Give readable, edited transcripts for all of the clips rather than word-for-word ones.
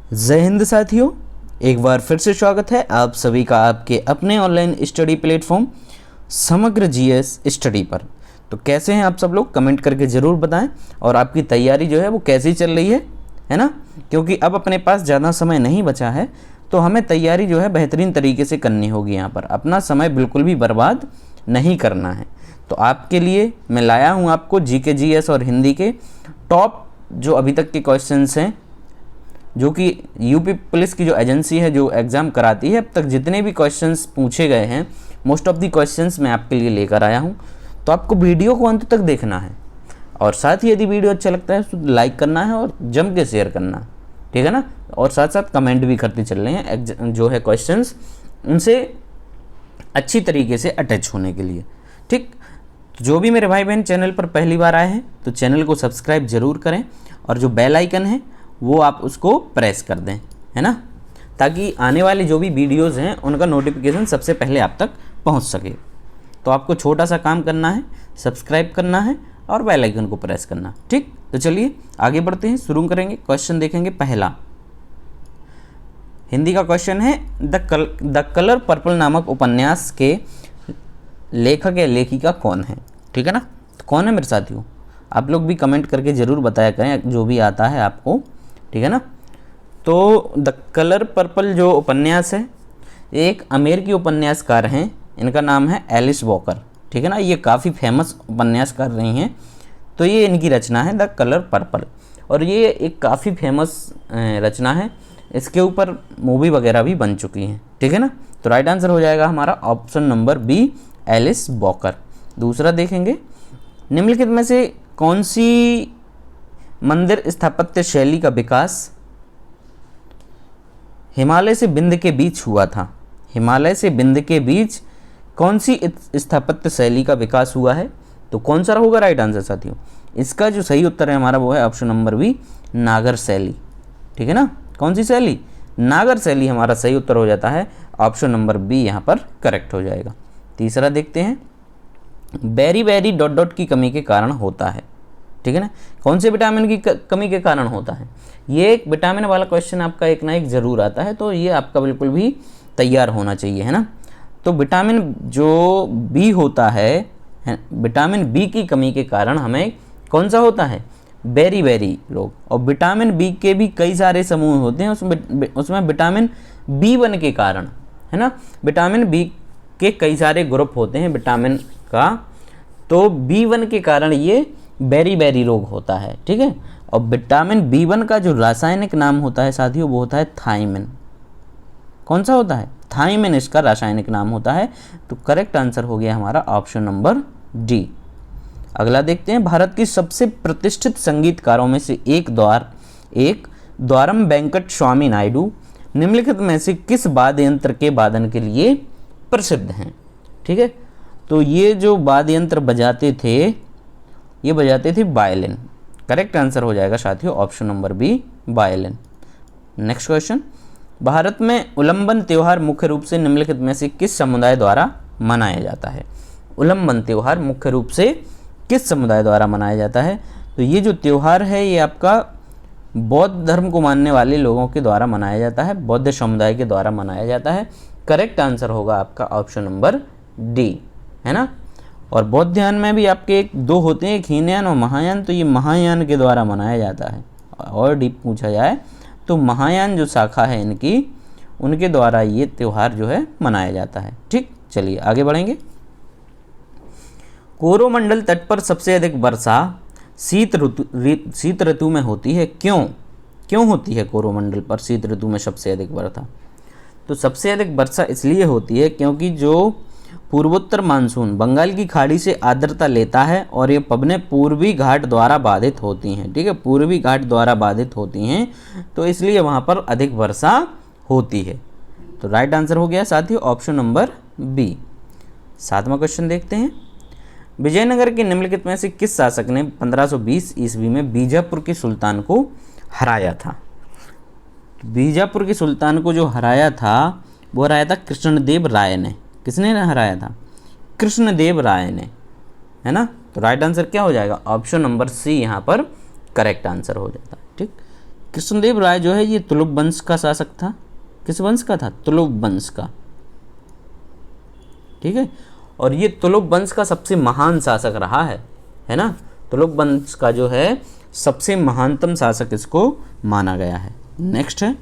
जय हिंद साथियों, एक बार फिर से स्वागत है आप सभी का आपके अपने ऑनलाइन स्टडी प्लेटफॉर्म समग्र जीएस स्टडी पर। तो कैसे हैं आप सब लोग, कमेंट करके ज़रूर बताएं। और आपकी तैयारी जो है वो कैसी चल रही है ना, क्योंकि अब अपने पास ज़्यादा समय नहीं बचा है, तो हमें तैयारी जो है बेहतरीन तरीके से करनी होगी। यहाँ पर अपना समय बिल्कुल भी बर्बाद नहीं करना है। तो आपके लिए मैं लाया हूँ आपको जीके जीएस और हिंदी के टॉप जो अभी तक के क्वेश्चंस हैं, जो कि यूपी पुलिस की जो एजेंसी है जो एग्ज़ाम कराती है, अब तक जितने भी क्वेश्चंस पूछे गए हैं मोस्ट ऑफ दी क्वेश्चंस मैं आपके लिए लेकर आया हूं। तो आपको वीडियो को अंत तक देखना है और साथ ही यदि वीडियो अच्छा लगता है तो लाइक करना है और जम के शेयर करना, ठीक है ना। और साथ साथ कमेंट भी करते चल रहे हैं जो है क्वेश्चंस उनसे अच्छी तरीके से अटैच होने के लिए, ठीक। जो भी मेरे भाई बहन चैनल पर पहली बार आए हैं तो चैनल को सब्सक्राइब ज़रूर करें और जो बेल आइकन है वो आप उसको प्रेस कर दें, है ना, ताकि आने वाले जो भी वीडियोज़ हैं उनका नोटिफिकेशन सबसे पहले आप तक पहुंच सके। तो आपको छोटा सा काम करना है, सब्सक्राइब करना है और बेल आइकन को प्रेस करना, ठीक। तो चलिए आगे बढ़ते हैं, शुरू करेंगे। क्वेश्चन देखेंगे पहला, हिंदी का क्वेश्चन है द कलर पर्पल नामक उपन्यास के लेखक या लेखिका कौन है, ठीक है ना। तो कौन है मेरे साथियों, आप लोग भी कमेंट करके ज़रूर बताया करें जो भी आता है आपको, ठीक है ना। तो द कलर पर्पल जो उपन्यास है, एक अमेरिकी उपन्यासकार हैं, इनका नाम है एलिस वॉकर, ठीक है ना। ये काफ़ी फेमस उपन्यासकार रही हैं। तो ये इनकी रचना है द कलर पर्पल और ये एक काफ़ी फेमस रचना है। इसके ऊपर मूवी वगैरह भी बन चुकी हैं, ठीक है ना। तो राइट आंसर हो जाएगा हमारा option number B, Alice Walker. दूसरा देखेंगे, निम्नलिखित में से कौन सी मंदिर स्थापत्य शैली का विकास हिमालय से विंध्य के बीच हुआ था। हिमालय से विंध्य के बीच कौन सी स्थापत्य शैली का विकास हुआ है। तो कौन सा होगा राइट आंसर साथियों, इसका जो सही उत्तर है हमारा वो है ऑप्शन नंबर बी, नागर शैली, ठीक है ना। कौन सी शैली, नागर शैली हमारा सही उत्तर हो जाता है। ऑप्शन नंबर बी यहाँ पर करेक्ट हो जाएगा। तीसरा देखते हैं, बेरी बेरी डॉट डॉट की कमी के कारण होता है, ठीक है ना। कौन से विटामिन की कमी के कारण होता है। ये एक विटामिन वाला क्वेश्चन आपका एक ना एक ज़रूर आता है, तो ये आपका बिल्कुल भी तैयार होना चाहिए, है ना। तो विटामिन जो बी होता है, विटामिन बी की कमी के कारण हमें कौन सा होता है, बेरी बेरी रोग। और विटामिन बी के भी कई सारे समूह होते हैं, उसमें विटामिन B1 के कारण, है ना, विटामिन बी के कई सारे ग्रुप होते हैं विटामिन का, तो B1 के कारण ये बेरी बेरी रोग होता है, ठीक है। और विटामिन B1 का जो रासायनिक नाम होता है साथियों वो होता है थायमिन। कौन सा होता है, थायमिन इसका रासायनिक नाम होता है। तो करेक्ट आंसर हो गया हमारा ऑप्शन नंबर डी। अगला देखते हैं, भारत की सबसे प्रतिष्ठित संगीतकारों में से एक द्वारम वेंकट स्वामी नायडू निम्नलिखित में से किस वाद्य यंत्र के वादन के लिए प्रसिद्ध हैं, ठीक है। तो ये जो वाद्य यंत्र बजाते थे ये बजाते थे वायलिन। करेक्ट आंसर हो जाएगा साथियों option number B, violin. Next question, Bharat में उल्लंबन त्यौहार मुख्य रूप से निम्नलिखित में से किस समुदाय द्वारा मनाया जाता है। उल्लंबन त्यौहार मुख्य रूप से किस समुदाय द्वारा मनाया जाता है। तो ये जो त्यौहार है ये आपका बौद्ध धर्म को मानने वाले लोगों के द्वारा मनाया जाता है, बौद्ध समुदाय के द्वारा मनाया जाता है। करेक्ट आंसर होगा आपका ऑप्शन नंबर डी, है ना। और बौद्ध में भी आपके एक दो होते हैं, एक हीनयान और महायान। तो ये महायान के द्वारा मनाया जाता है। और डीप पूछा जाए तो महायान जो शाखा है इनकी, उनके द्वारा ये त्यौहार जो है मनाया जाता है, ठीक। चलिए आगे बढ़ेंगे। कोरोमंडल तट पर सबसे अधिक वर्षा शीत ऋतु में होती है, क्यों होती है कोरोमंडल पर शीत ऋतु में सबसे अधिक वर्षा। तो सबसे अधिक वर्षा इसलिए होती है क्योंकि जो पूर्वोत्तर मानसून बंगाल की खाड़ी से आर्द्रता लेता है और ये पवनें पूर्वी घाट द्वारा बाधित होती हैं, ठीक है, पूर्वी घाट द्वारा बाधित होती हैं, तो इसलिए वहाँ पर अधिक वर्षा होती है। तो राइट आंसर हो गया साथियों ऑप्शन नंबर बी। सातवां क्वेश्चन देखते हैं, विजयनगर के निम्नलिखित में से किस शासक ने 1520 ईस्वी में बीजापुर के सुल्तान को हराया था। बीजापुर के सुल्तान को जो हराया था वो हराया था कृष्णदेव राय ने। किसने हराया था, कृष्णदेव राय ने, है ना। तो राइट आंसर क्या हो जाएगा ऑप्शन नंबर सी यहाँ पर करेक्ट आंसर हो जाता है, ठीक। कृष्णदेव राय जो है ये तुलुप वंश का शासक था। किस वंश का था? तुलुप वंश का। ठीक है, और ये तुलुप वंश का सबसे महान शासक रहा है ना। तुलुप वंश का जो है सबसे महानतम शासक इसको माना गया है। नेक्स्ट है,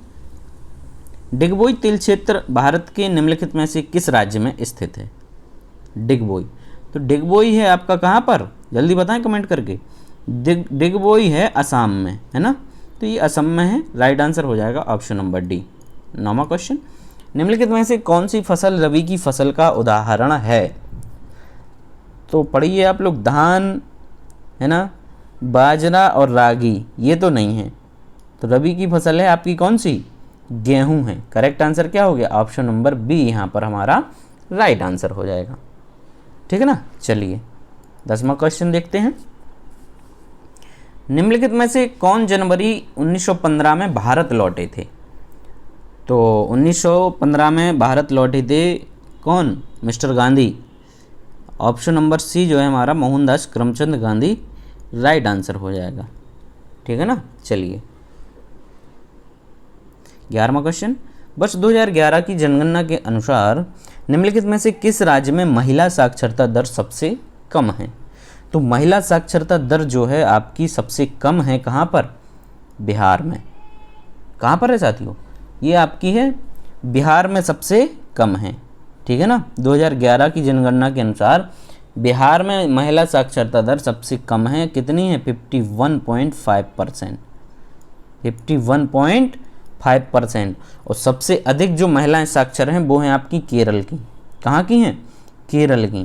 डिगबोई तिल क्षेत्र भारत के निम्नलिखित में से किस राज्य में स्थित है? डिगबोई, तो डिगबोई है आपका कहाँ पर? जल्दी बताएं कमेंट करके। डिगबोई है असम में, है ना, तो ये असम में है। राइट आंसर हो जाएगा ऑप्शन नंबर डी। 9वां क्वेश्चन, निम्नलिखित में से कौन सी फसल रबी की फसल का उदाहरण है? तो पढ़िए आप लोग, धान है ना, बाजरा और रागी, ये तो नहीं है। तो रबी की फसल है आपकी कौन सी? गेहूं है। करेक्ट आंसर क्या हो गया? ऑप्शन नंबर बी यहाँ पर हमारा राइट आंसर हो जाएगा। ठीक है ना। चलिए 10वां क्वेश्चन देखते हैं। निम्नलिखित में से कौन जनवरी 1915 में भारत लौटे थे? तो 1915 में भारत लौटे थे कौन? Mister Gandhi. Option number C जो है हमारा मोहनदास करमचंद गांधी राइट आंसर हो जाएगा। ठीक है ना। चलिए 11वां क्वेश्चन, वर्ष 2011 की जनगणना के अनुसार निम्नलिखित में से किस राज्य में महिला साक्षरता दर सबसे कम है? तो महिला साक्षरता दर जो है आपकी सबसे कम है कहाँ पर? बिहार में। कहाँ पर है साथियों? ये आपकी है बिहार में सबसे कम है। ठीक है ना। 2011 की जनगणना के अनुसार बिहार में महिला साक्षरता दर सबसे कम है। कितनी है? 51.5%। 51.5%। और सबसे अधिक जो महिलाएं साक्षर हैं वो हैं आपकी केरल की। कहाँ की हैं? केरल की।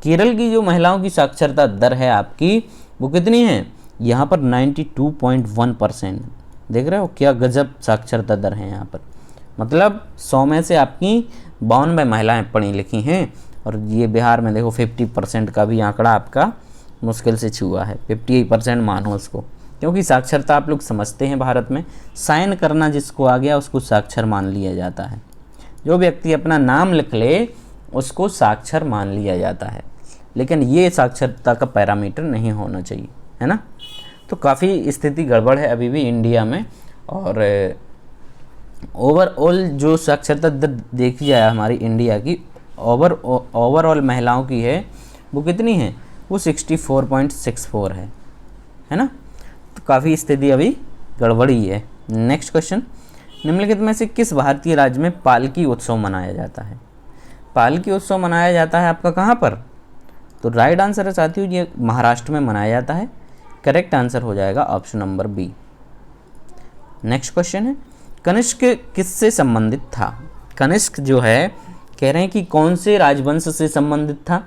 केरल की जो महिलाओं की साक्षरता दर है आपकी वो कितनी है? यहाँ पर 92.1%। देख रहे हो क्या गजब साक्षरता दर है यहाँ पर। मतलब 100 में से आपकी 92 महिलाएं पढ़ी लिखी हैं। और ये बिहार में देखो 50% का भी आंकड़ा आपका मुश्किल से छुआ है। 58% मानो उसको, क्योंकि साक्षरता आप लोग समझते हैं भारत में साइन करना जिसको आ गया उसको साक्षर मान लिया जाता है। जो व्यक्ति अपना नाम लिख ले उसको साक्षर मान लिया जाता है, लेकिन ये साक्षरता का पैरामीटर नहीं होना चाहिए, है ना। तो काफ़ी स्थिति गड़बड़ है अभी भी इंडिया में। और ओवरऑल जो साक्षरता दर देखी जाए हमारी इंडिया की, ओवरऑल महिलाओं की है वो कितनी है? वो 64.64 है ना। तो काफ़ी स्थिति अभी गड़बड़ी है। नेक्स्ट क्वेश्चन, निम्नलिखित में से किस भारतीय राज्य में पालकी उत्सव मनाया जाता है? पालकी उत्सव मनाया जाता है आपका कहाँ पर? तो राइट आंसर है साथियों ये महाराष्ट्र में मनाया जाता है। करेक्ट आंसर हो जाएगा option number B. Next question है, कनिष्क किससे संबंधित था? कनिष्क जो है कह रहे हैं कि कौन से राजवंश से संबंधित था?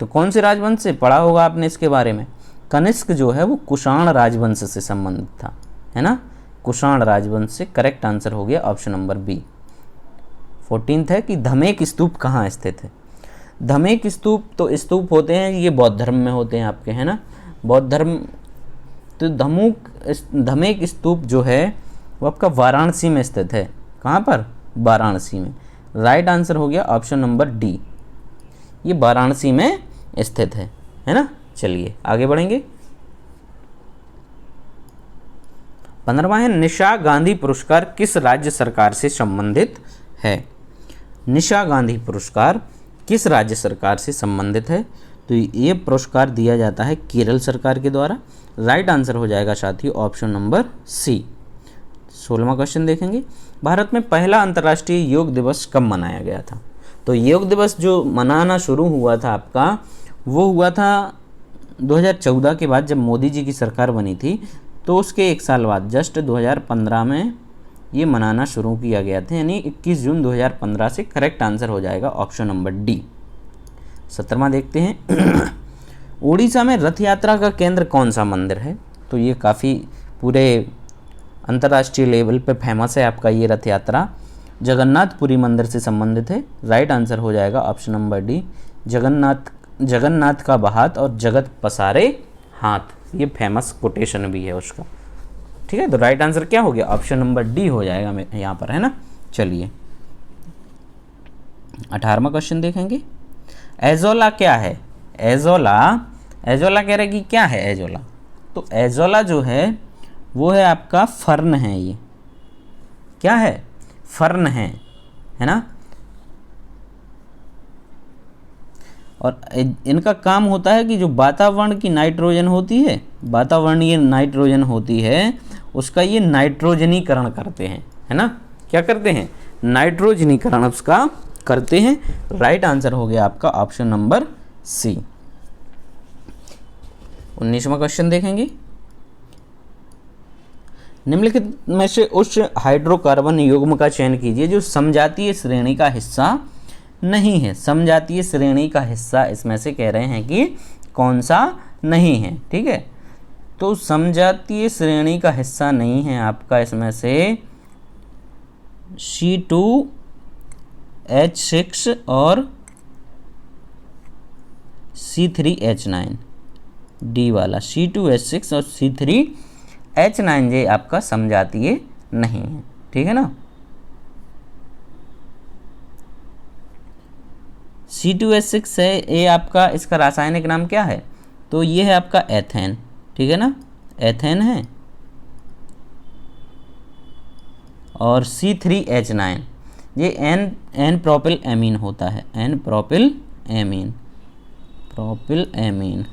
तो कौन से राजवंश से? पढ़ा होगा आपने इसके बारे में। कनिष्क जो है वो कुषाण राजवंश से संबंधित था, है ना। कुषाण राजवंश से। करेक्ट आंसर हो गया ऑप्शन नंबर बी। 14th है कि धमेक स्तूप कहाँ स्थित है? धमेक स्तूप, तो स्तूप होते हैं ये बौद्ध धर्म में होते हैं आपके, है ना, बौद्ध धर्म। तो धमेक स्तूप जो है वो आपका वाराणसी में स्थित है। कहाँ पर? वाराणसी में। राइट आंसर हो गया ऑप्शन नंबर डी, ये वाराणसी में स्थित है ना। चलिए आगे बढ़ेंगे। 15वां है, निशा गांधी पुरस्कार किस राज्य सरकार से संबंधित है? निशा गांधी पुरस्कार किस राज्य सरकार से संबंधित है? तो ये पुरस्कार दिया जाता है केरल सरकार के द्वारा। राइट आंसर हो जाएगा साथियों ऑप्शन नंबर सी। 16वां क्वेश्चन देखेंगे, भारत में पहला अंतर्राष्ट्रीय योग दिवस कब मनाया गया था? तो योग दिवस जो मनाना शुरू हुआ था आपका वो हुआ था 2014 के बाद, जब मोदी जी की सरकार बनी थी। तो उसके एक साल बाद जस्ट 2015 में ये मनाना शुरू किया गया था, यानी 21 जून 2015 से। करेक्ट आंसर हो जाएगा ऑप्शन नंबर डी। 17वां देखते हैं, उड़ीसा में रथ यात्रा का केंद्र कौन सा मंदिर है? तो ये काफ़ी पूरे अंतर्राष्ट्रीय लेवल पे फेमस है आपका ये रथ यात्रा, जगन्नाथपुरी मंदिर से संबंधित है। राइट आंसर हो जाएगा ऑप्शन नंबर डी, जगन्नाथ का बहात और जगत पसारे हाथ, ये फेमस कोटेशन भी है उसका। ठीक है, तो राइट आंसर क्या हो गया? ऑप्शन नंबर डी हो जाएगा यहाँ पर, है ना। चलिए 18वां क्वेश्चन देखेंगे, एजोला क्या है? एजोला कह रहे कि क्या है एजोला? तो एजोला जो है वो है आपका फर्न है। ये क्या है? फर्न है ना। और इनका काम होता है कि जो वातावरण की नाइट्रोजन होती है, वातावरणीय नाइट्रोजन होती है, उसका ये नाइट्रोजनीकरण करते हैं, है ना। क्या करते हैं? नाइट्रोजनीकरण उसका करते हैं। राइट आंसर हो गया आपका ऑप्शन नंबर सी। 19वां क्वेश्चन देखेंगे। निम्नलिखित में से उस हाइड्रोकार्बन युग्म का चयन कीजिए जो समजातीय श्रेणी का हिस्सा नहीं है। समजातीय श्रेणी का हिस्सा इसमें से कह रहे हैं कि कौन सा नहीं है, ठीक है। तो समजातीय श्रेणी का हिस्सा नहीं है आपका इसमें से C2H6 और C3H9, डी वाला C2H6 और C3H9 ये आपका समजातीय नहीं है, ठीक है ना। C2H6 है ये आपका, इसका रासायनिक नाम क्या है? तो ये है आपका एथेन, ठीक है ना, एथेन है। और C3H9 ये एन प्रोपिल एमीन होता है, एन प्रोपिल एमीन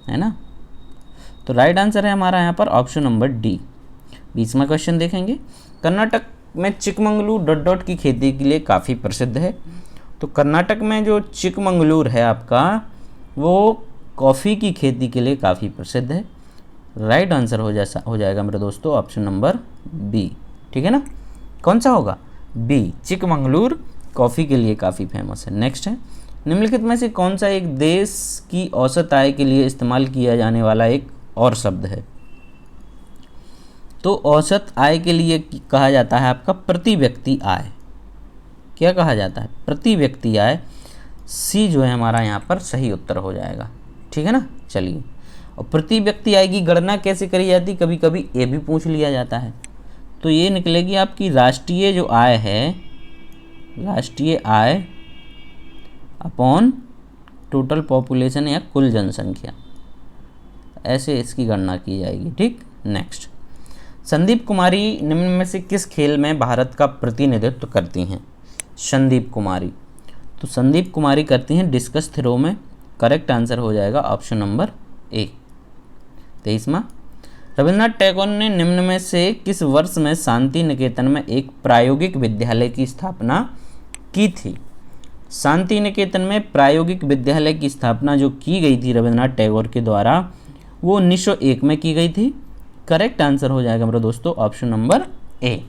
है ना। तो राइट आंसर है हमारा यहाँ पर ऑप्शन नंबर डी। 20वां क्वेश्चन देखेंगे। कर्नाटक में चिकमंगलूर डॉट डॉट की खेती के लिए काफ़ी प्रसिद्ध है। तो कर्नाटक में जो चिकमंगलूर है आपका, वो कॉफ़ी की खेती के लिए काफ़ी प्रसिद्ध है। राइट आंसर हो जाएगा मेरे दोस्तों ऑप्शन नंबर बी, ठीक है ना। कौन सा होगा? बी, चिकमंगलूर कॉफ़ी के लिए काफ़ी फेमस है। नेक्स्ट है, निम्नलिखित में से कौन सा एक देश की औसत आय के लिए इस्तेमाल किया जाने वाला एक और शब्द है? तो औसत आय के लिए कहा जाता है आपका प्रति व्यक्ति आय। क्या कहा जाता है? प्रति व्यक्ति आय। सी जो है हमारा यहाँ पर सही उत्तर हो जाएगा, ठीक है ना। चलिए, और प्रति व्यक्ति आय की गणना कैसे करी जाती? कभी कभी ये भी पूछ लिया जाता है। तो ये निकलेगी आपकी राष्ट्रीय जो आय है, राष्ट्रीय आय अपॉन टोटल पॉपुलेशन या कुल जनसंख्या, ऐसे इसकी गणना की जाएगी, ठीक। नेक्स्ट, संदीप कुमारी निम्न में से किस खेल में भारत का प्रतिनिधित्व करती हैं? संदीप कुमारी, तो संदीप कुमारी करती हैं डिस्कस थ्रो में। करेक्ट आंसर हो जाएगा ऑप्शन नंबर ए। 23वां, रविन्द्रनाथ टैगोर ने निम्न में से किस वर्ष में शांति निकेतन में एक प्रायोगिक विद्यालय की स्थापना की थी? शांति निकेतन में प्रायोगिक विद्यालय की स्थापना जो की गई थी रविन्द्रनाथ टैगोर के द्वारा, वो 1901 में की गई थी। करेक्ट आंसर हो जाएगा मेरे दोस्तों ऑप्शन नंबर ए,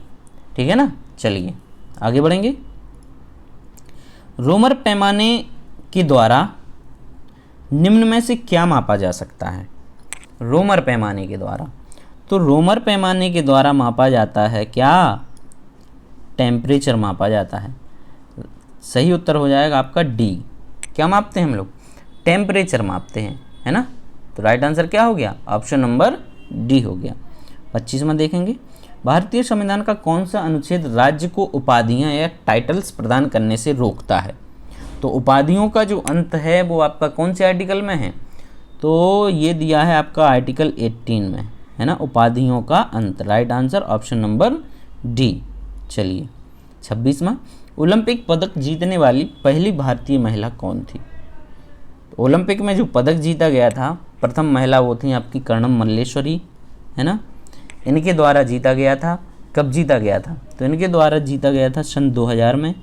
ठीक है ना। चलिए आगे बढ़ेंगे। रोमर पैमाने के द्वारा निम्न में से क्या मापा जा सकता है? रोमर पैमाने के द्वारा, तो रोमर पैमाने के द्वारा मापा जाता है क्या? टेम्परेचर मापा जाता है। सही उत्तर हो जाएगा आपका डी। क्या मापते हैं हम लोग? टेम्परेचर मापते हैं, है ना। तो राइट आंसर क्या हो गया? ऑप्शन नंबर डी हो गया। 25वां देखेंगे। भारतीय संविधान का कौन सा अनुच्छेद राज्य को उपाधियां या टाइटल्स प्रदान करने से रोकता है? तो उपाधियों का जो अंत है वो आपका कौन से आर्टिकल में है? तो ये दिया है आपका आर्टिकल 18 में, है ना, उपाधियों का अंत। Right answer option number D. चलिए 26वां, ओलंपिक पदक जीतने वाली पहली भारतीय महिला कौन थी? ओलंपिक में जो पदक जीता गया था, प्रथम महिला वो थी आपकी कर्णम मल्लेश्वरी, है ना। इनके द्वारा जीता गया था। कब जीता गया था? तो इनके द्वारा जीता गया था सन 2000 में।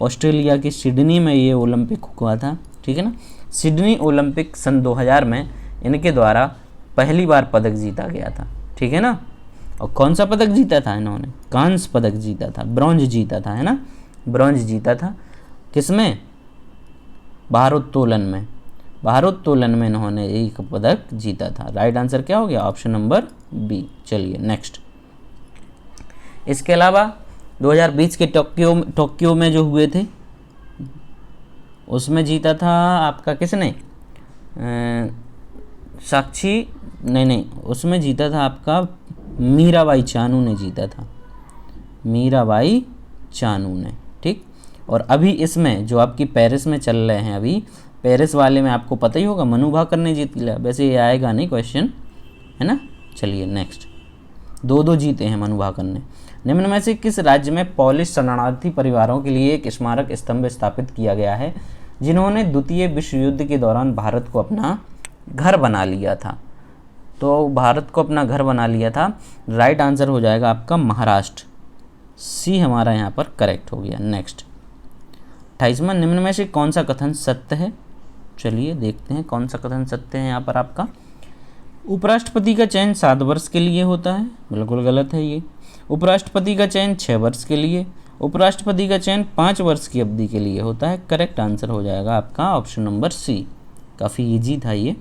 ऑस्ट्रेलिया के सिडनी में ये ओलंपिक हुआ था, ठीक है ना। सिडनी ओलंपिक सन 2000 में इनके द्वारा पहली बार पदक जीता गया था, ठीक है ना। और कौन सा पदक जीता था इन्होंने? कांस्य पदक जीता था, ब्रॉन्ज जीता था, है ना, ब्रॉन्ज जीता था। किसमें? भारोत्तोलन में। भारोत्तोलन में इन्होंने एक पदक जीता था। राइट आंसर क्या हो गया? Option number B. चलिए नेक्स्ट, इसके अलावा 2020 के टोक्यो में जो हुए थे उसमें जीता था आपका किसने? साक्षी नहीं, उसमें जीता था आपका मीराबाई चानू ने जीता था, मीराबाई चानू ने, ठीक। और अभी इसमें जो आपकी पेरिस में चल रहे हैं, अभी पेरिस वाले में आपको पता ही होगा मनु भाकर ने जीत लिया। वैसे ये आएगा नहीं क्वेश्चन, है ना, चलिए नेक्स्ट, 2-2 जीते हैं मनु भाकर ने। निम्न में से किस राज्य में पोलिश शरणार्थी परिवारों के लिए एक स्मारक स्तंभ स्थापित किया गया है जिन्होंने द्वितीय विश्व युद्ध के दौरान भारत को अपना घर बना लिया था? तो भारत को अपना घर बना लिया था, राइट आंसर हो जाएगा आपका महाराष्ट्र, सी हमारा यहाँ पर करेक्ट हो गया। नेक्स्ट 28वां, निम्न में से कौन सा कथन सत्य है? चलिए देखते हैं कौन सा कथन सत्य है यहाँ पर आपका। उपराष्ट्रपति का चयन 7 वर्ष के लिए होता है, बिल्कुल गलत है ये। उपराष्ट्रपति का चयन 6 वर्ष के लिए, उपराष्ट्रपति का चयन 5 वर्ष की अवधि के लिए होता है। करेक्ट आंसर हो जाएगा आपका ऑप्शन नंबर सी, काफ़ी इजी था ये।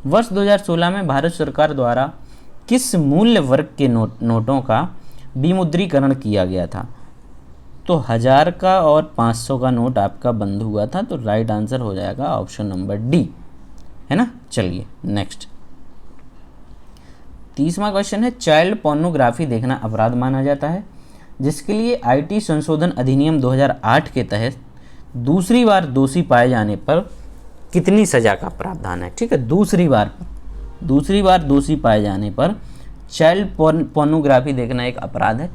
वर्ष 2016 में भारत सरकार द्वारा किस मूल्य वर्ग के नोटों का विमुद्रीकरण किया गया था? तो 1000 का और 500 का नोट आपका बंद हुआ था, तो राइट आंसर हो जाएगा ऑप्शन नंबर डी, है ना। चलिए नेक्स्ट 30वां क्वेश्चन है, चाइल्ड पोर्नोग्राफी देखना अपराध माना जाता है जिसके लिए आईटी संशोधन अधिनियम 2008 के तहत दूसरी बार दोषी पाए जाने पर कितनी सजा का प्रावधान है? ठीक है, दूसरी बार दोषी पाए जाने पर चाइल्ड पोर्नोग्राफी देखना एक अपराध है,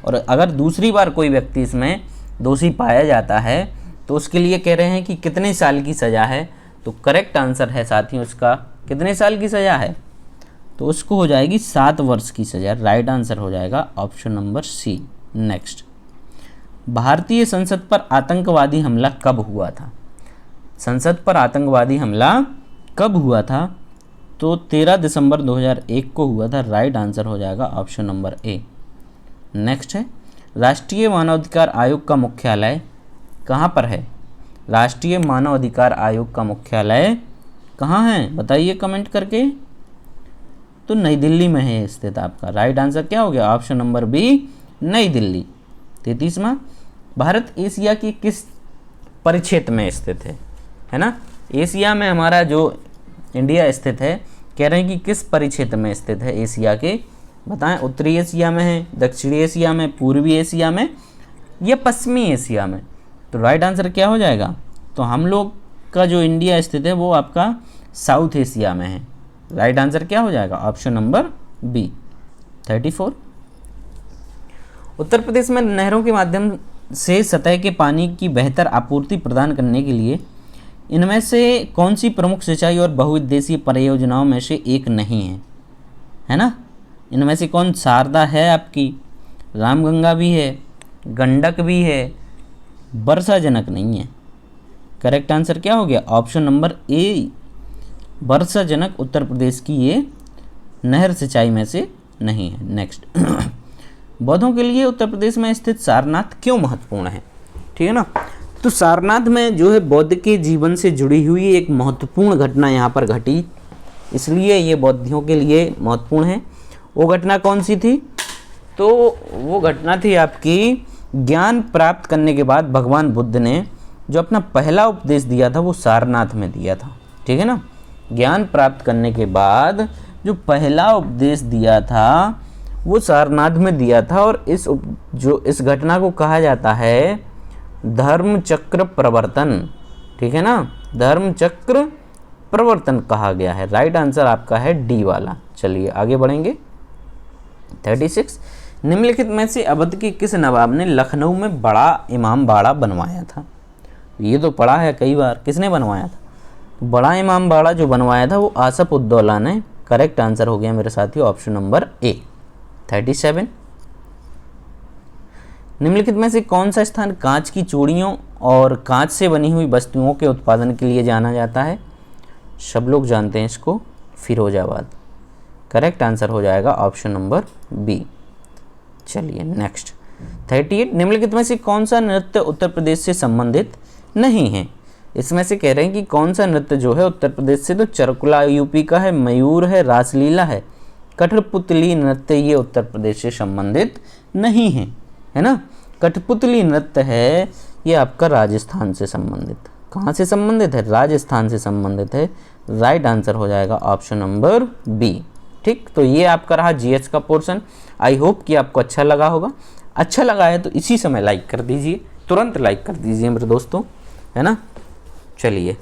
और अगर दूसरी बार कोई व्यक्ति इसमें दोषी पाया जाता है तो उसके लिए कह रहे हैं कि कितने साल की सज़ा है। तो करेक्ट आंसर है साथियों उसका, कितने साल की सज़ा है? तो उसको हो जाएगी 7 वर्ष की सज़ा। राइट आंसर हो जाएगा ऑप्शन नंबर सी। नेक्स्ट, भारतीय संसद पर आतंकवादी हमला कब हुआ था? संसद पर आतंकवादी हमला कब हुआ था? तो 13 दिसंबर 2001 को हुआ था। राइट आंसर हो जाएगा ऑप्शन नंबर ए। नेक्स्ट है, राष्ट्रीय मानवाधिकार आयोग का मुख्यालय कहाँ पर है? राष्ट्रीय मानवाधिकार आयोग का मुख्यालय कहाँ है बताइए कमेंट करके। तो नई दिल्ली में है स्थित आपका। राइट आंसर क्या हो गया? ऑप्शन नंबर बी, नई दिल्ली। 33वां, भारत एशिया की किस परिक्षेत्र में स्थित है ना। एशिया में हमारा जो इंडिया स्थित है, कह रहे हैं कि किस परिक्षेत्र में स्थित है एशिया के, बताएं। उत्तरी एशिया में है, दक्षिणी एशिया में, पूर्वी एशिया में या पश्चिमी एशिया में? तो राइट आंसर क्या हो जाएगा? तो हम लोग का जो इंडिया स्थित है वो आपका साउथ एशिया में है। राइट आंसर क्या हो जाएगा? Option number B. 34, Uttar Pradesh में नहरों के माध्यम से सतह के पानी की बेहतर आपूर्ति प्रदान करने के लिए इनमें से कौन सी प्रमुख सिंचाई और बहुउद्देशीय परियोजनाओं में से एक नहीं है ना। इनमें से कौन? शारदा है आपकी, रामगंगा भी है, गंडक भी है, वर्षाजनक नहीं है। करेक्ट आंसर क्या हो गया? ऑप्शन नंबर ए, वर्षाजनक उत्तर प्रदेश की ये नहर सिंचाई में से नहीं है। नेक्स्ट, बौद्धों के लिए उत्तर प्रदेश में स्थित सारनाथ क्यों महत्वपूर्ण है? ठीक है ना। तो सारनाथ में जो है बौद्ध के जीवन से जुड़ी हुई एक महत्वपूर्ण घटना यहाँ पर घटी, इसलिए ये बौद्धियों के लिए महत्वपूर्ण है। वो घटना कौन सी थी? तो वो घटना थी आपकी, ज्ञान प्राप्त करने के बाद भगवान बुद्ध ने जो अपना पहला उपदेश दिया था वो सारनाथ में दिया था। ठीक है ना, ज्ञान प्राप्त करने के बाद जो पहला उपदेश दिया था वो सारनाथ में दिया था, और इस घटना को कहा जाता है धर्म चक्र प्रवर्तन। ठीक है ना, धर्म चक्र प्रवर्तन कहा गया है। राइट आंसर आपका है डी वाला। चलिए आगे बढ़ेंगे। 36, निम्नलिखित में से अवध के किस नवाब ने लखनऊ में बड़ा इमाम बाड़ा बनवाया था? ये तो पढ़ा है कई बार, किसने बनवाया था? बड़ा इमाम बाड़ा जो बनवाया था वो आसफ उद्दौला ने। करेक्ट आंसर हो गया मेरे साथियों ऑप्शन नंबर ए। 37, निम्नलिखित में से कौन सा स्थान कांच की चूड़ियों और कांच से बनी हुई वस्तुओं के उत्पादन के लिए जाना जाता है? सब लोग जानते हैं इसको, फिरोजाबाद। करेक्ट आंसर हो जाएगा ऑप्शन नंबर बी। चलिए नेक्स्ट 38, निम्नलिखित में से कौन सा नृत्य उत्तर प्रदेश से संबंधित नहीं है? इसमें से कह रहे हैं कि कौन सा नृत्य जो है उत्तर प्रदेश से, तो चरकुला यूपी का है, मयूर है, रासलीला है, कठपुतली नृत्य ये उत्तर प्रदेश से संबंधित नहीं है ना। कठपुतली नृत्य है ये आपका राजस्थान से संबंधित। कहाँ से संबंधित है? राजस्थान से संबंधित है। राइट आंसर हो जाएगा ऑप्शन नंबर बी। ठीक, तो ये आपका रहा जीएस का पोर्शन। आई होप कि आपको अच्छा लगा होगा। अच्छा लगा है तो इसी समय लाइक कर दीजिए, तुरंत लाइक कर दीजिए मेरे दोस्तों, है ना। चलिए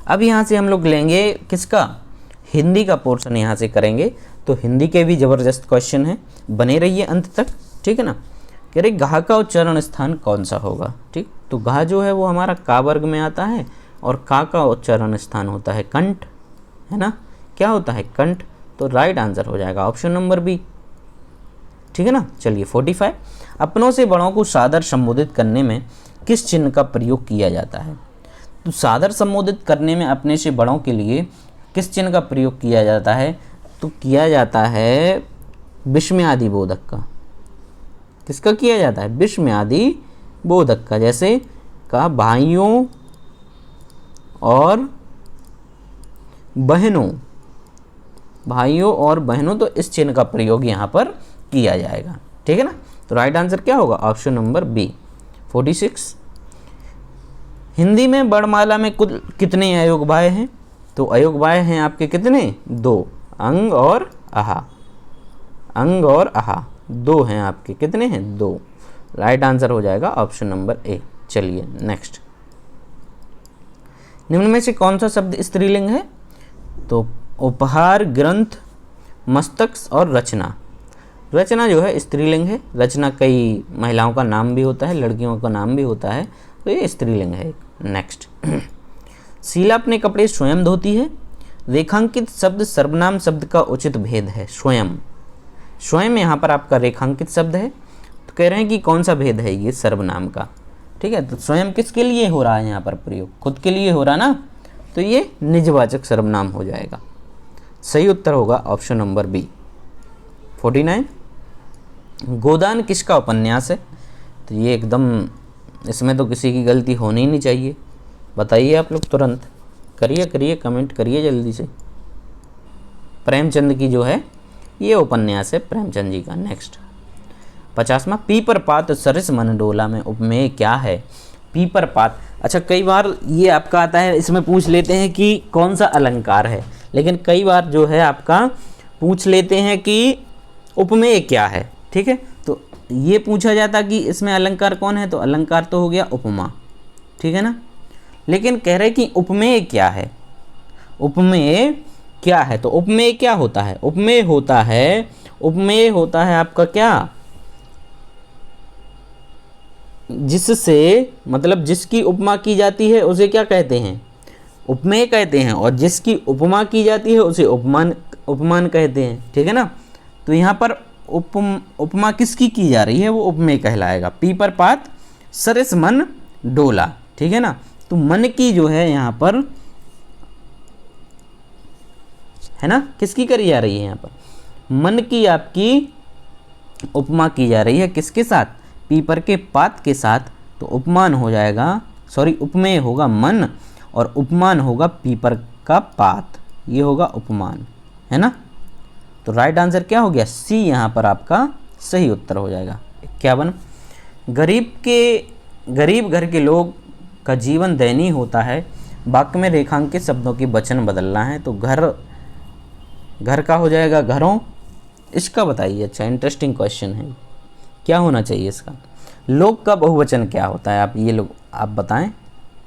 अब यहाँ से हम लोग लेंगे किसका? हिंदी का पोर्शन यहाँ से करेंगे, तो हिंदी के भी ज़बरदस्त क्वेश्चन हैं, बने रहिए अंत तक, ठीक है ना। कह रहे घा का उच्चारण स्थान कौन सा होगा, ठीक। तो घा जो है वो हमारा का वर्ग में आता है और का उच्चारण स्थान होता है कंठ, है ना, क्या होता है कंठ। तो राइट आंसर हो जाएगा ऑप्शन नंबर बी, ठीक है ना। चलिए 45, अपनों से बड़ों को सादर संबोधित करने में किस चिन्ह का प्रयोग किया जाता है। तो सादर संबोधित करने में अपने से बड़ों के लिए किस चिन्ह का प्रयोग किया जाता है, तो किया जाता है विस्मयादि बोधक का। किसका किया जाता है, विस्मयादि बोधक का। जैसे कहा भाइयों और बहनों, भाइयों और बहनों, तो इस चिन्ह का प्रयोग यहाँ पर किया जाएगा, ठीक है ना। तो राइट आंसर क्या होगा, ऑप्शन नंबर बी। 46, हिंदी में वर्णमाला में कुल कितने अयोगवाय हैं। तो अयोगवाय हैं आपके कितने, 2, अंग और आहा, अंग और आहा 2 हैं आपके, कितने हैं, 2। राइट आंसर हो जाएगा ऑप्शन नंबर ए। चलिए नेक्स्ट, निम्न में से कौन सा शब्द स्त्रीलिंग है। तो उपहार, ग्रंथ, मस्तक और रचना। रचना जो है स्त्रीलिंग है, रचना कई महिलाओं का नाम भी होता है, लड़कियों का नाम भी होता है, तो ये स्त्रीलिंग है। नेक्स्ट, शीला अपने कपड़े स्वयं धोती है। रेखांकित शब्द सर्वनाम शब्द का उचित भेद है। स्वयं, स्वयं यहाँ पर आपका रेखांकित शब्द है, तो कह रहे हैं कि कौन सा भेद है ये सर्वनाम का, ठीक है। तो स्वयं किसके लिए हो रहा है यहाँ पर प्रयोग, खुद के लिए हो रहा ना, तो ये निजवाचक सर्वनाम हो जाएगा। सही उत्तर होगा ऑप्शन नंबर बी। 49, गोदान किसका उपन्यास है। तो ये एकदम, इसमें तो किसी की गलती होनी ही नहीं चाहिए। बताइए आप लोग, तुरंत करिए कमेंट करिए जल्दी से। प्रेमचंद की जो है ये उपन्यास है प्रेमचंद जी का। नेक्स्ट 50वां, पीपर पात सरिस मन डोला में उपमेय क्या है। पीपर पात, अच्छा कई बार ये आपका आता है, इसमें पूछ लेते हैं कि कौन सा अलंकार है, लेकिन कई बार जो है आपका पूछ लेते हैं कि उपमेय क्या है, ठीक है। तो ये पूछा जाता कि इसमें अलंकार कौन है, तो अलंकार तो हो गया उपमा, ठीक है ना। लेकिन कह रहे कि उपमेय क्या है, उपमेय क्या है। तो उपमेय क्या होता है, उपमेय होता है, उपमेय होता है आपका क्या, जिससे मतलब जिसकी उपमा की जाती है उसे क्या कहते हैं, उपमेय कहते हैं, और जिसकी उपमा की जाती है उसे उपमान, उपमान कहते हैं, ठीक है ना। तो यहाँ पर उपमा किसकी की जा रही है, वो उपमेय कहलाएगा। पीपर पात सरिस मन डोला, ठीक है ना। तो मन की जो है यहाँ पर, है ना, किसकी करी जा रही है यहाँ पर, मन की आपकी उपमा की जा रही है, किसके साथ, पीपर के पात के साथ। तो उपमान हो जाएगा, सॉरी उपमेय होगा मन और उपमान होगा पीपर का पात, ये होगा उपमान, है ना। तो राइट आंसर क्या हो गया, सी यहाँ पर आपका सही उत्तर हो जाएगा। 51, गरीब घर के लोग का जीवन दयनीय होता है। वाक्य में रेखांकित शब्दों की वचन बदलना है। तो घर का हो जाएगा घरों, इसका बताइए। अच्छा इंटरेस्टिंग क्वेश्चन है, क्या होना चाहिए इसका। लोग का बहुवचन क्या होता है, आप ये लोग आप बताएं,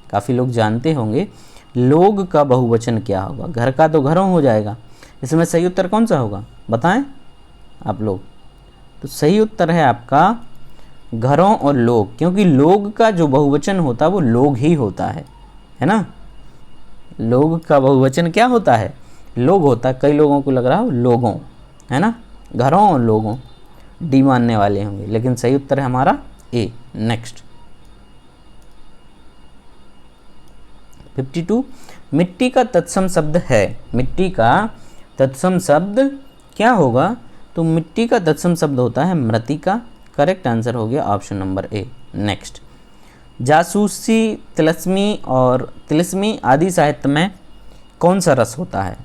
काफ़ी लोग जानते होंगे। लोग का बहुवचन क्या होगा, घर का तो घरों हो जाएगा, इसमें सही उत्तर कौन सा होगा बताएं आप लोग। तो सही उत्तर है आपका घरों और लोग, क्योंकि लोग का जो बहुवचन होता है वो लोग ही होता है ना। लोग का बहुवचन क्या होता है, लोग होता है। कई लोगों को लग रहा हो लोगों, है ना, घरों और लोगों, डी मानने वाले होंगे, लेकिन सही उत्तर है हमारा ए। नेक्स्ट 52, मिट्टी का तत्सम शब्द है। मिट्टी का तत्सम शब्द क्या होगा, तो मिट्टी का तत्सम शब्द होता है मृतिका। करेक्ट आंसर हो गया ऑप्शन नंबर ए। नेक्स्ट, जासूसी, तिलस्मी और तिलस्मी आदि साहित्य में कौन सा रस होता है।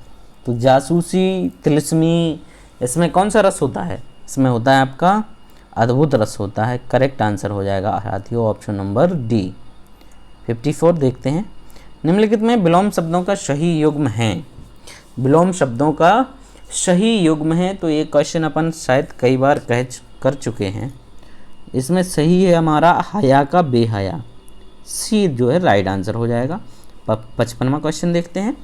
तो जासूसी, तिलस्मी, इसमें कौन सा रस होता है, इसमें होता है आपका अद्भुत रस होता है। करेक्ट आंसर हो जाएगा साथियों ऑप्शन नंबर डी। 54 देखते हैं, निम्नलिखित में विलोम शब्दों का सही युग्म है। विलोम शब्दों का सही युग्म है, तो ये क्वेश्चन अपन शायद कई बार कर चुके हैं। इसमें सही है हमारा हया का बेहया, सी जो है राइट आंसर हो जाएगा। 55वां क्वेश्चन देखते हैं,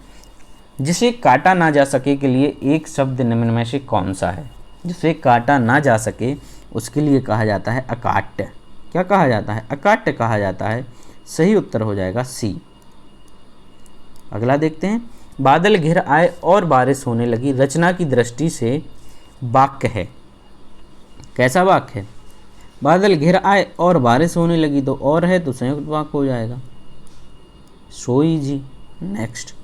जिसे काटा ना जा सके के लिए एक शब्द निम्न में से कौन सा है? जिसे काटा ना जा सके उसके लिए कहा जाता है अकाट्य। क्या कहा जाता है? अकाट्य कहा जाता है। सही उत्तर हो जाएगा सी। अगला देखते हैं। बादल घिर आए और बारिश होने लगी रचना की दृष्टि से वाक्य है। कैसा वाक्य है? बादल घिर आए और बारिश होने लगी, तो और है तो संयुक्त वाक्य हो जाएगा। So easy. नेक्स्ट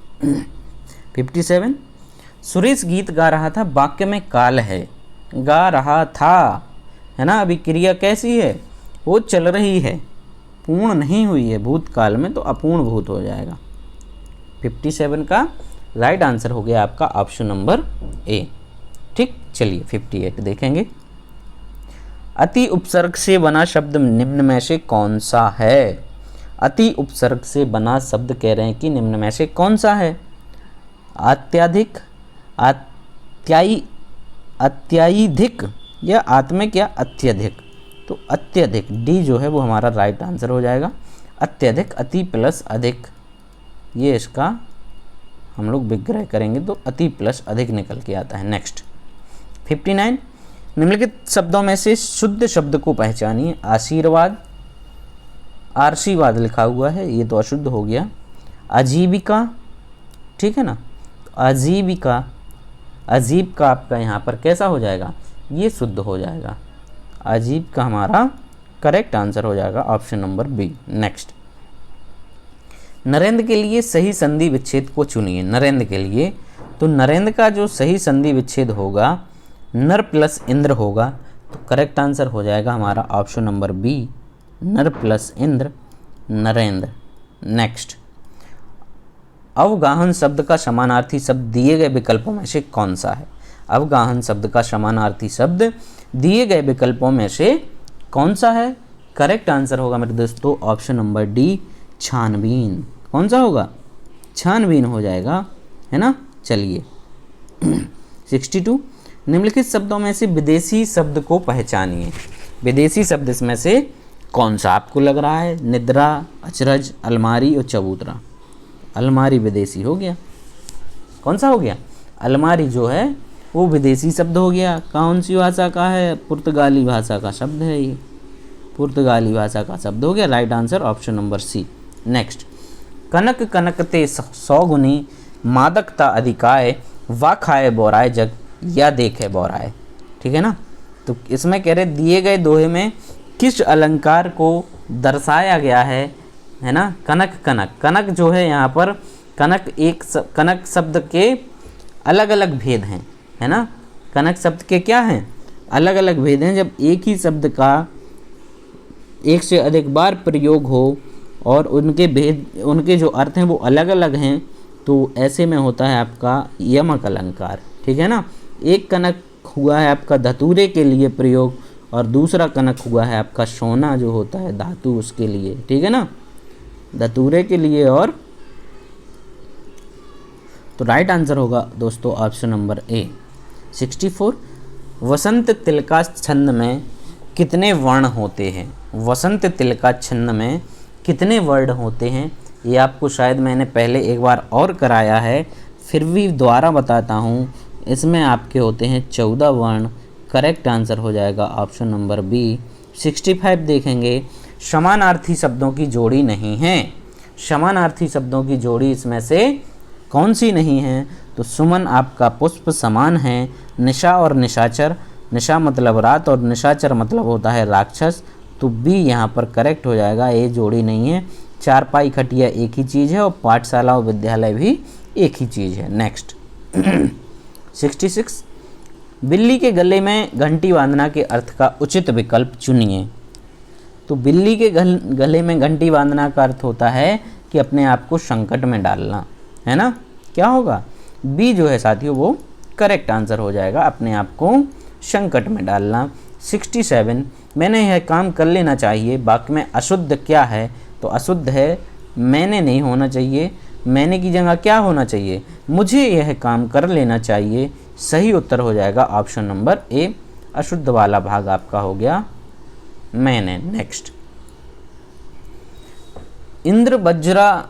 57। सुरेश गीत गा रहा था, वाक्य में काल है। गा रहा था है ना, अभी क्रिया कैसी है? वो चल रही है, पूर्ण नहीं हुई है भूतकाल में, तो अपूर्ण भूत हो जाएगा। 57 का राइट आंसर हो गया आपका ऑप्शन नंबर ए। ठीक, चलिए 58 देखेंगे। अति उपसर्ग से बना शब्द निम्न में से कौन सा है? अति उपसर्ग से बना शब्द कह रहे हैं कि निम्न में से कौन सा है? अत्याधिक, अत्याधिक या आत्मिक या अत्यधिक? तो अत्यधिक, डी जो है वो हमारा राइट आंसर हो जाएगा। अत्यधिक, अति प्लस अधिक, ये इसका हम लोग विग्रह करेंगे तो अति प्लस अधिक निकल के आता है। नेक्स्ट 59। निम्नलिखित शब्दों में से शुद्ध शब्द को पहचानिए। आशीर्वाद, आशीर्वाद लिखा हुआ है, ये तो अशुद्ध हो गया। आजीविका, ठीक है ना, आजीविका, अजीब का आपका यहाँ पर कैसा हो जाएगा? ये शुद्ध हो जाएगा। अजीब का हमारा करेक्ट आंसर हो जाएगा option number B. Next, Narendra के लिए सही संधि विच्छेद को चुनिए। नरेंद्र के लिए, तो नरेंद्र का जो सही संधि विच्छेद होगा नर प्लस इंद्र होगा, तो करेक्ट आंसर हो जाएगा हमारा ऑप्शन नंबर बी, नर प्लस इंद्र, नरेंद्र। नेक्स्ट, अवगाहन शब्द का समानार्थी शब्द दिए गए विकल्पों में से कौन सा है? अवगाहन शब्द का समानार्थी शब्द दिए गए विकल्पों में से कौन सा है? करेक्ट आंसर होगा मेरे दोस्तों ऑप्शन नंबर डी, छानबीन। कौन सा होगा? छानबीन हो जाएगा, है ना। चलिए 62। निम्नलिखित शब्दों में से विदेशी शब्द को पहचानिए। विदेशी शब्द इसमें से कौन सा आपको लग रहा है? निद्रा, अचरज, अलमारी और चबूतरा। अलमारी विदेशी हो गया। कौन सा हो गया? अलमारी जो है वो विदेशी शब्द हो गया। कौन सी भाषा का है? पुर्तगाली भाषा का शब्द है ये, पुर्तगाली भाषा का शब्द हो गया। Right answer option number C. Next, कनक कनकते 100 गुनी, मादकता अधिकाय, वा खाए बोराए जग, या देखे बोराए। ठीक है ना। तो इसमें कह रहे दिए गए दोहे में किस अलंकार को दर्शाया गया है ना। कनक, कनक, कनक जो है यहाँ पर कनक, कनक शब्द के अलग अलग भेद हैं, है ना। कनक शब्द के क्या हैं? अलग अलग भेद हैं। जब एक ही शब्द का एक से अधिक बार प्रयोग हो और उनके भेद, उनके जो अर्थ हैं वो अलग अलग हैं, तो ऐसे में होता है आपका यमक अलंकार। ठीक है ना। एक कनक हुआ है आपका धतूरे के लिए प्रयोग और दूसरा कनक हुआ है आपका सोना जो होता है धातु उसके लिए। ठीक है ना, धतूरे के लिए। और तो राइट आंसर होगा दोस्तों ऑप्शन नंबर ए। 64। वसंत तिलका छंद में कितने वर्ण होते हैं? वसंत तिलका छंद में कितने वर्ण होते हैं? ये आपको शायद मैंने पहले एक बार और कराया है, फिर भी दोबारा बताता हूँ। इसमें आपके होते हैं 14 वर्ण। करेक्ट आंसर हो जाएगा ऑप्शन नंबर बी। 65 देखेंगे, समानार्थी शब्दों की जोड़ी नहीं है। समानार्थी शब्दों की जोड़ी इसमें से कौन सी नहीं है? तो सुमन आपका पुष्प समान है, निशा और निशाचर, निशा मतलब रात और निशाचर मतलब होता है राक्षस, तो बी यहाँ पर करेक्ट हो जाएगा। ये जोड़ी नहीं है। चारपाई खटिया एक ही चीज़ है और पाठशाला और विद्यालय भी एक ही चीज़ है। नेक्स्ट 66। बिल्ली के गले में घंटी बांधना के अर्थ का उचित विकल्प चुनिए। तो बिल्ली के गले में घंटी बांधना का अर्थ होता है कि अपने आप को संकट में डालना, है ना। क्या होगा? बी जो है साथियों वो करेक्ट आंसर हो जाएगा, अपने आप को संकट में डालना। 67। मैंने यह काम कर लेना चाहिए, वाक्य में अशुद्ध क्या है? तो अशुद्ध है मैंने नहीं होना चाहिए, मैंने की जगह क्या होना चाहिए? मुझे यह काम कर लेना चाहिए। सही उत्तर हो जाएगा ऑप्शन नंबर ए, अशुद्ध वाला भाग आपका हो गया मैंने। नेक्स्ट, इंद्र वज्रा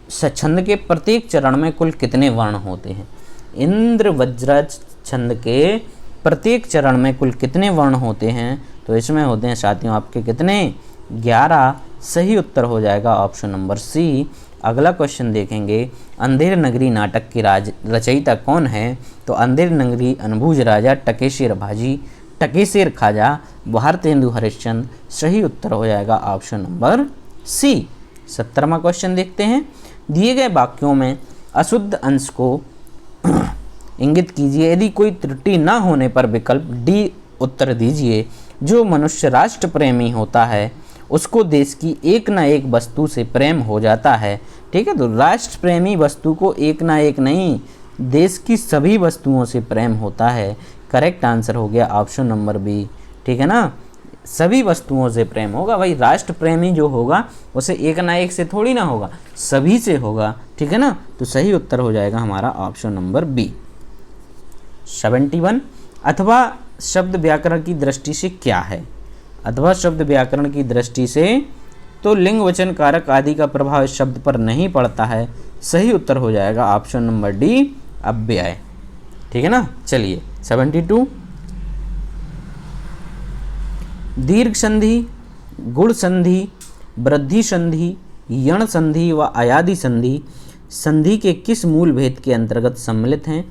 छंद के प्रत्येक चरण में कुल कितने वर्ण होते हैं? इंद्र वज्रज छंद के प्रत्येक चरण में कुल कितने वर्ण होते हैं? तो इसमें होते हैं साथियों आपके कितने? 11। सही उत्तर हो जाएगा ऑप्शन नंबर सी। अगला क्वेश्चन देखेंगे, अंधेर नगरी नाटक की रचयिता कौन है? तो अंधेर नगरी अनबुझ राजा, टकेशेर भाजी, टकेशेर खाजा, भारतेंदु हरिश्चंद्र। सही उत्तर हो जाएगा ऑप्शन नंबर सी। 17वां क्वेश्चन देखते हैं, दिए गए वाक्यों में अशुद्ध अंश को इंगित कीजिए। यदि कोई त्रुटि न होने पर विकल्प डी उत्तर दीजिए। जो मनुष्य राष्ट्र प्रेमी होता है उसको देश की एक ना एक वस्तु से प्रेम हो जाता है। ठीक है, तो राष्ट्र प्रेमी वस्तु को एक ना एक नहीं, देश की सभी वस्तुओं से प्रेम होता है। करेक्ट आंसर हो गया ऑप्शन नंबर बी। ठीक है ना, सभी वस्तुओं से प्रेम होगा। भाई राष्ट्र प्रेमी जो होगा उसे एक ना एक से थोड़ी ना होगा, सभी से होगा। ठीक है ना, तो सही उत्तर हो जाएगा हमारा ऑप्शन नंबर बी। 71, अथवा शब्द व्याकरण की दृष्टि से क्या है? अथवा शब्द व्याकरण की दृष्टि से तो लिंग वचन कारक आदि का प्रभाव इस शब्द पर नहीं पड़ता है। सही उत्तर हो जाएगा ऑप्शन नंबर डी, अव्यय। ठीक है ना, चलिए 72, दीर्घ संधि, गुण संधि, वृद्धि संधि, यण संधि व अयादि संधि संधि के किस मूल भेद के अंतर्गत सम्मिलित हैं?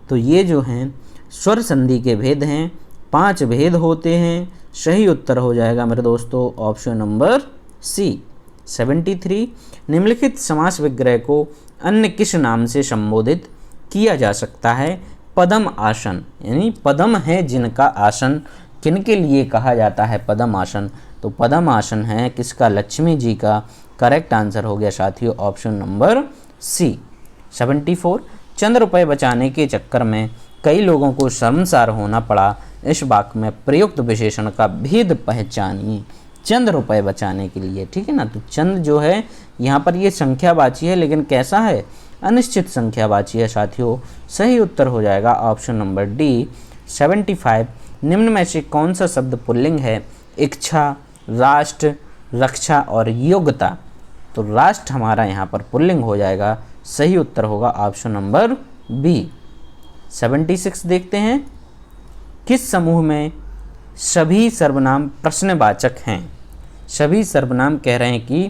तो ये जो हैं स्वर संधि के भेद हैं। 5 भेद होते हैं। सही उत्तर हो जाएगा मेरे दोस्तों ऑप्शन नंबर सी। 73, निम्नलिखित समास विग्रह को अन्य किस नाम से संबोधित किया जा सकता है? पद्म आसन, यानी पद्म है जिनका आसन, किनके लिए कहा जाता है पद्म आसन? तो पद्म आसन है किसका? लक्ष्मी जी का। करेक्ट आंसर हो गया साथियों ऑप्शन नंबर सी। 74, चंद रुपये बचाने के चक्कर में कई लोगों को शर्मसार होना पड़ा। इस वाक्य में प्रयुक्त विशेषण का भेद पहचानिए। चंद रुपये बचाने के लिए, ठीक है ना, तो चंद जो है यहाँ पर ये संख्यावाची है, लेकिन कैसा है? अनिश्चित संख्यावाची है साथियों। सही उत्तर हो जाएगा ऑप्शन नंबर डी। 75, निम्न में से कौन सा शब्द पुल्लिंग है? इच्छा, राष्ट्र, रक्षा और योग्यता। तो राष्ट्र हमारा यहाँ पर पुल्लिंग हो जाएगा। सही उत्तर होगा ऑप्शन नंबर बी। 76 देखते हैं, किस समूह में सभी सर्वनाम प्रश्नवाचक हैं? सभी सर्वनाम कह रहे हैं कि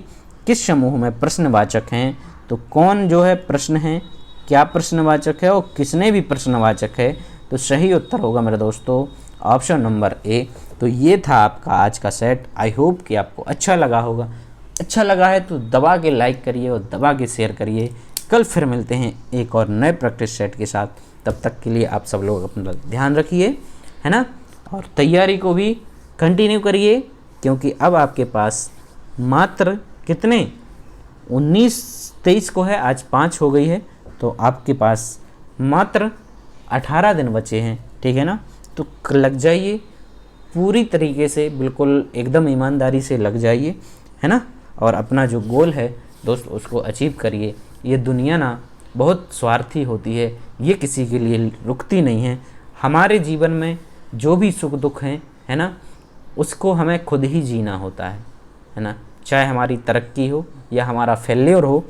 किस समूह में प्रश्नवाचक हैं। तो कौन जो है प्रश्न है, क्या प्रश्नवाचक है और किसने भी प्रश्नवाचक है? तो सही उत्तर होगा मेरे दोस्तों ऑप्शन नंबर ए। तो ये था आपका आज का सेट। आई होप कि आपको अच्छा लगा होगा। अच्छा लगा है तो दबा के लाइक करिए और दबा के शेयर करिए। कल फिर मिलते हैं एक और नए प्रैक्टिस सेट के साथ। तब तक के लिए आप सब लोग अपना ध्यान रखिए, है ना, और तैयारी को भी कंटिन्यू करिए, क्योंकि अब आपके पास मात्र कितने 19-23 को है, आज 5 हो गई है, तो आपके पास मात्र 18 दिन बचे हैं। ठीक है ना, तो लग जाइए पूरी तरीके से, बिल्कुल एकदम ईमानदारी से लग जाइए, है ना, और अपना जो गोल है दोस्त उसको अचीव करिए। ये दुनिया ना बहुत स्वार्थी होती है, ये किसी के लिए रुकती नहीं है। हमारे जीवन में जो भी सुख दुख हैं, है ना, उसको हमें खुद ही जीना होता है ना। चाहे हमारी तरक्की हो या हमारा फेल्योर हो,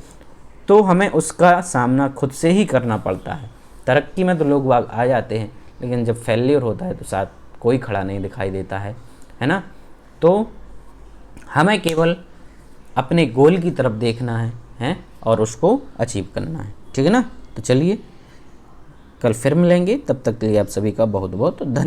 तो हमें उसका सामना खुद से ही करना पड़ता है। तरक्की में तो लोग बाग आ जाते हैं, लेकिन जब फेल्योर होता है तो साथ कोई खड़ा नहीं दिखाई देता है ना। तो हमें केवल अपने गोल की तरफ देखना है और उसको अचीव करना है। ठीक है ना, तो चलिए कल फिर मिलेंगे। तब तक के लिए आप सभी का बहुत बहुत धन्यवाद।